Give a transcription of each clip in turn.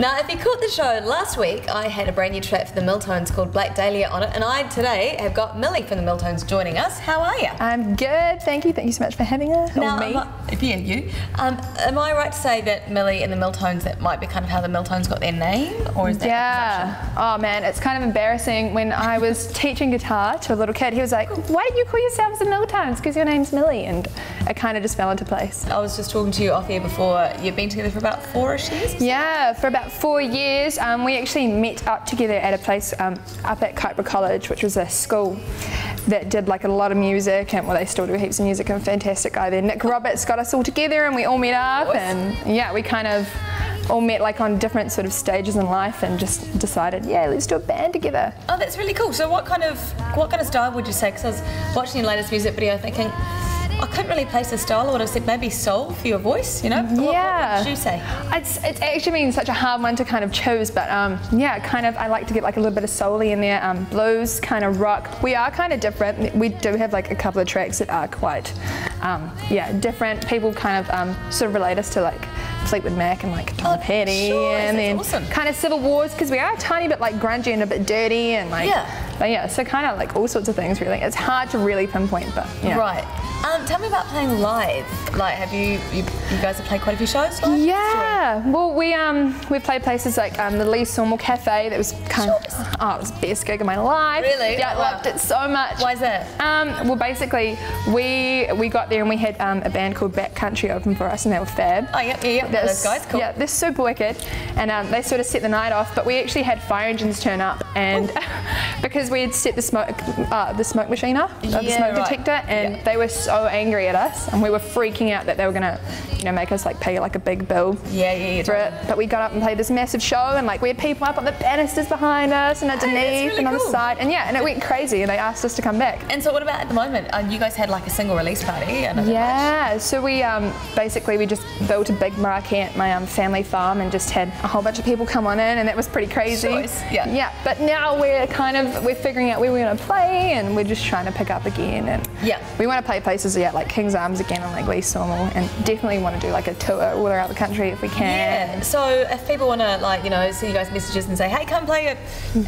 Now, if you caught the show last week, I had a brand new track for the Miltones called Black Dahlia on it, and I today have got Millie from the Miltones joining us. How are you? I'm good, thank you. Thank you so much for having us. Now, me. Am I right to say that Millie and the Miltones, that might be kind of how the Miltones got their name, or is that? Yeah. Oh man, it's kind of embarrassing. When I was teaching guitar to a little kid, he was like, "Why don't you call yourselves the Miltones? Because your name's Millie," and it kind of just fell into place. I was just talking to you off air before. You've been together for about 4-ish years? Yeah, for about 4 years. We actually met up together at a place up at Kypra College, which was a school that did like a lot of music, and well, they still do heaps of music, and a fantastic guy there, Nick Roberts, got us all together, and we all met up, and yeah, we kind of all met like on different sort of stages in life and just decided, yeah, let's do a band together. Oh, that's really cool. So what kind of style would you say? Because I was watching your latest music video thinking, I couldn't really place a style. I would have said maybe soul for your voice, you know? Yeah. What would you say? It's actually been such a hard one to kind of choose, but yeah, kind of I like to get like a little bit of soul-y in there, blues, kind of rock. We are kind of different. We do have like a couple of tracks that are quite, yeah, different. People kind of sort of relate us to like Fleetwood Mac and like Tom Petty, sure, and then kind of Civil Wars, because we are a tiny bit like grungy and a bit dirty and like, but yeah, so kind of like all sorts of things really. It's hard to really pinpoint, but yeah. Right. Tell me about playing live. Like, have you guys have played quite a few shows live? Yeah. Well, we've played places like the NZOWN Cafe. That was kind of it was the best gig of my life. Really? Yeah, I loved it so much. Why is that? Well, basically we got there and we had a band called Backcountry open for us, and they were fab. Oh yeah. Those guys, cool. Yeah, they're super wicked, and they sort of set the night off. But we actually had fire engines turn up, and because we had set the smoke machine up, the smoke detector, and they were so angry at us, and we were freaking out that they were gonna, you know, make us like pay like a big bill for it. But we got up and played this massive show, and like we had people up on the banisters behind us and underneath and on the side, and yeah, and it went crazy, and they asked us to come back. And so what about at the moment? You guys had like a single release party? Yeah, so we basically we just built a big marquee at my family farm and just had a whole bunch of people come on in, and that was pretty crazy. Yeah, but now we're figuring out where we're going to play, and we're just trying to pick up again, and we want to play places like King's Arms again and like NZOWN, and definitely want to do like a tour all around the country if we can. Yeah. So if people want to like, you know, send you guys messages and say, hey, come play at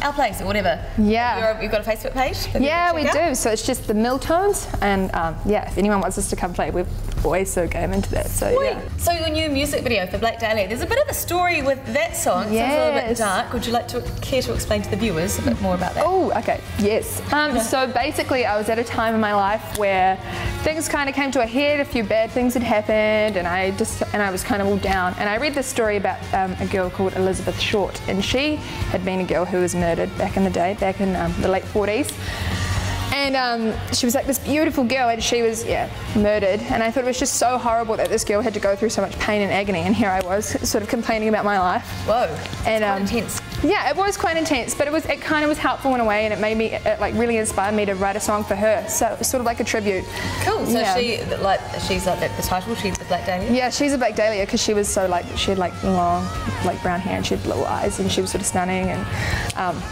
our place or whatever. Yeah. You've got a Facebook page? Yeah, we do. So it's just the Miltones, and yeah, if anyone wants us to come play, we're always so game into that. So yeah. So your new music video for Black Dahlia, there's a bit of a story with that song. It sounds a little bit dark. Would you like to care to explain to the viewers a bit more about that? Oh, okay. Yes. So basically, I was at a time in my life where things kind of came to a head. A few bad things had happened, and I was kind of all down. And I read this story about a girl called Elizabeth Short, and she had been a girl who was murdered back in the day, back in the late 40s. And she was like this beautiful girl, and she was, murdered. And I thought it was just so horrible that this girl had to go through so much pain and agony, and here I was, sort of complaining about my life. Whoa, and quite intense. Yeah, it was quite intense, but it kind of was helpful in a way, and it like really inspired me to write a song for her. So it was sort of like a tribute. Cool. So she's like the title. She's the Black Dahlia. Yeah, she's a Black Dahlia because she was so like she had like long, like brown hair, and she had blue eyes, and she was sort of stunning. And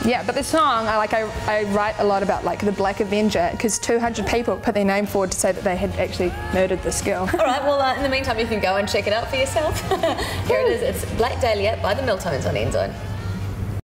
yeah, but the song I write a lot about like the Black Avenger, because 200 people put their name forward to say that they had actually murdered this girl. All right. Well, in the meantime, you can go and check it out for yourself. Here it is. It's Black Dahlia by the Miltones on NZOWN.